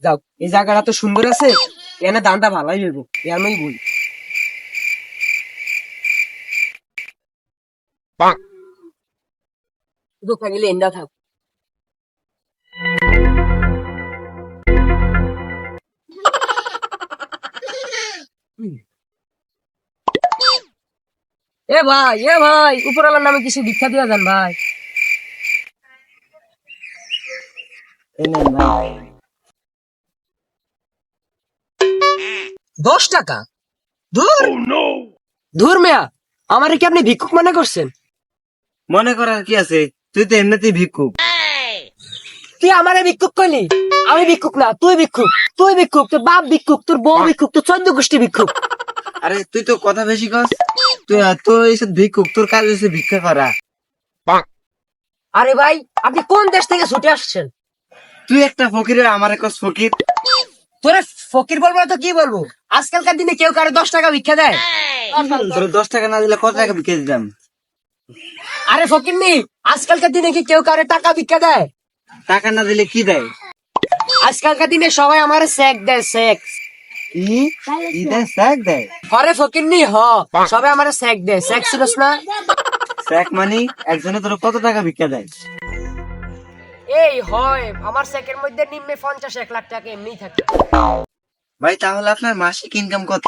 যাও, এই জায়গাটা তো সুন্দর আছে, এনে দানটা ভালোই হইব, আমি বলি। দোকান গেলে এন্ডা থাক। এ ভাই উপরওয়ালার নামে কিছু ভিক্ষা দিয়া যান ভাই। এই নেন ভাই। 10 টাকা? ধুর ধুর মিয়া, আমারে কি আপনি ভিক্ষুক মনে করছেন? মনে করার কি আছে, তুই তো এমনিতেই ভিক্ষুক। তুই আমারে ভিক্ষুক কইলি? আমি ভিক্ষুক না, তুই ভিক্ষুক। তুই ভিক্ষুক, তোর বাপ ভিক্ষুক, তোর বউ ভিক্ষুক, তোর 14 গোষ্ঠী ভিক্ষুক। আরে তুই তো কথা বেশি কস। তুই তো এইসব ভিক্ষুক, তোর কাজ হচ্ছে ভিক্ষা করা। আরে ভাই, আপনি কোন দেশ থেকে ছুটে আসছেন? তুই একটা ফকিরের আমারে কস ফকির। তোরে ফকির বলবো না তো কি বলবো? আজকালকার দিনে কেউ কারো 10 টাকা ভিক্ষা দেয়? তোর 10 টাকা না দিলে কত টাকা ভিক্ষা দিতাম? আরে ফকির নি, আজকালকার দিনে কি কেউ কারো টাকা ভিক্ষা দেয়? টাকা না দিলে কি দেয়? আজকালকার দিনে সবাই আমার সেক দেয়, সেক। কি দেয়? স্যাক দেয়? আরে ফকির নি, সবাই আমার সেক দেয়, সেক ছিলস না? স্যাক মানি একজনে তোর কত টাকা ভিক্ষা দেয়? এই হয় আমার সেকের মধ্যে নিম্নে 50-1 লাখ টাকা এমনি থাকে। ভাই তাহলে আপনার মাসিক ইনকাম কত?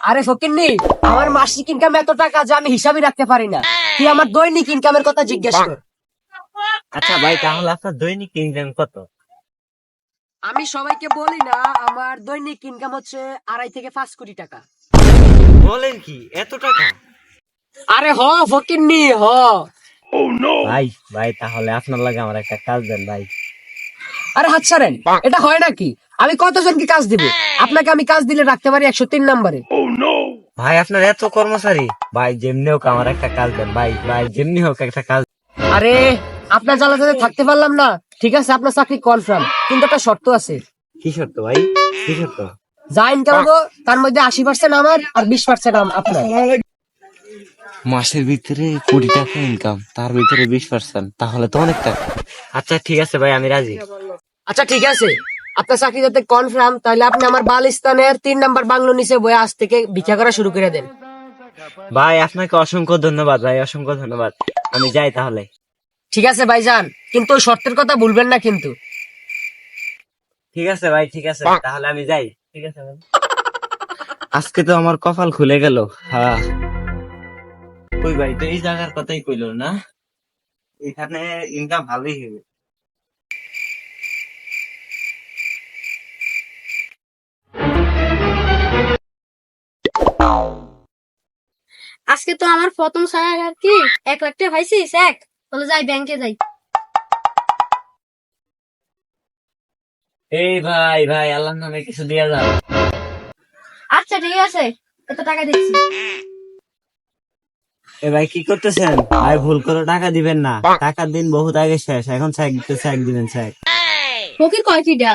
আরে ফকির নি, আমার মাসিক ইনকাম এত টাকা যে আমি হিসাবই রাখতে পারি না। তুই আমার দৈনিক ইনকামের কথা জিজ্ঞেস কর। আচ্ছা ভাই, তাহলে আপনার দৈনিক ইনকাম কত? আমি সবাইকে বলি না, আমার দৈনিক ইনকাম হচ্ছে 2.5 থেকে 5 কোটি টাকা। বলেন কি, এত টাকা? আরে ফকির নি ভাই ভাই তাহলে আপনার লাগে আমার একটা কাজ দেন ভাই। আরে হাত ছাড়েন, এটা হয় নাকি? আমি কতজনকে কাজ দিব? আপনাকে আমি কাজ দিলে রাখতে পারি 103 নম্বরে। ভাই আপনার এত কর্মচারী, ভাই যেমনি হোক আমার একটা কাজ দেন ভাই, ভাই যেমনি হোক একটা কাজ। আরে আপনার জ্বালাতে থাকতে পারলাম না, ঠিক আছে, আপনার চাকরি কনফার্ম, কিন্তু একটা শর্ত আছে। কি শর্ত ভাই? কি শর্ত? যা ইনকাম হবো তার মধ্যে 80% আমার আর 20% আপনার। মাসের ভিতরে 20 টাকা ইনকাম, তার ভিতরে 20%, তাহলে তো অনেক টাকা। আচ্ছা ঠিক আছে ভাই, আমি রাজি। আচ্ছা ঠিক আছে, আপনার চাকরি যাতে কনফার্ম, তাহলে আপনি আমার বালিস্তানের 3 নাম্বার বাংলো নিচে বয়ে আজ থেকে ভিক্ষা করা শুরু করে দেন। ভাই আপনাকে অসংখ্য ধন্যবাদ ভাই, অসংখ্য ধন্যবাদ। আমি যাই তাহলে। ঠিক আছে ভাইজান, কিন্তু ওই শর্তের কথা ভুলবেন না কিন্তু। ঠিক আছে ভাই, ঠিক আছে, তাহলে আমি যাই। ঠিক আছে ভাই। আজকে তো আমার কপাল খুলে গেল। হ্যাঁ ওই ভাই তো এই জায়গার কথাই কইলো না, এখানে ইনকাম ভালোই হবে। আজকে তো আমার প্রথম সারা আর কি 1 লাখ টাকা পাইছিস তাহলে যাই ব্যাংকে যাই। এই ভাই ভাই, আল্লাহর নামে কিছু দিয়া যাও। আচ্ছা ঠিক আছে, এত টাকা দিচ্ছি। এ ভাই কি করতেছেন ভাই? ভুল করে টাকা দিবেন না, টাকার দিন বহুত আগে শেষ, এখন চেক দিতে চেক দিবেন চেক। ফকির কয় ফিটা?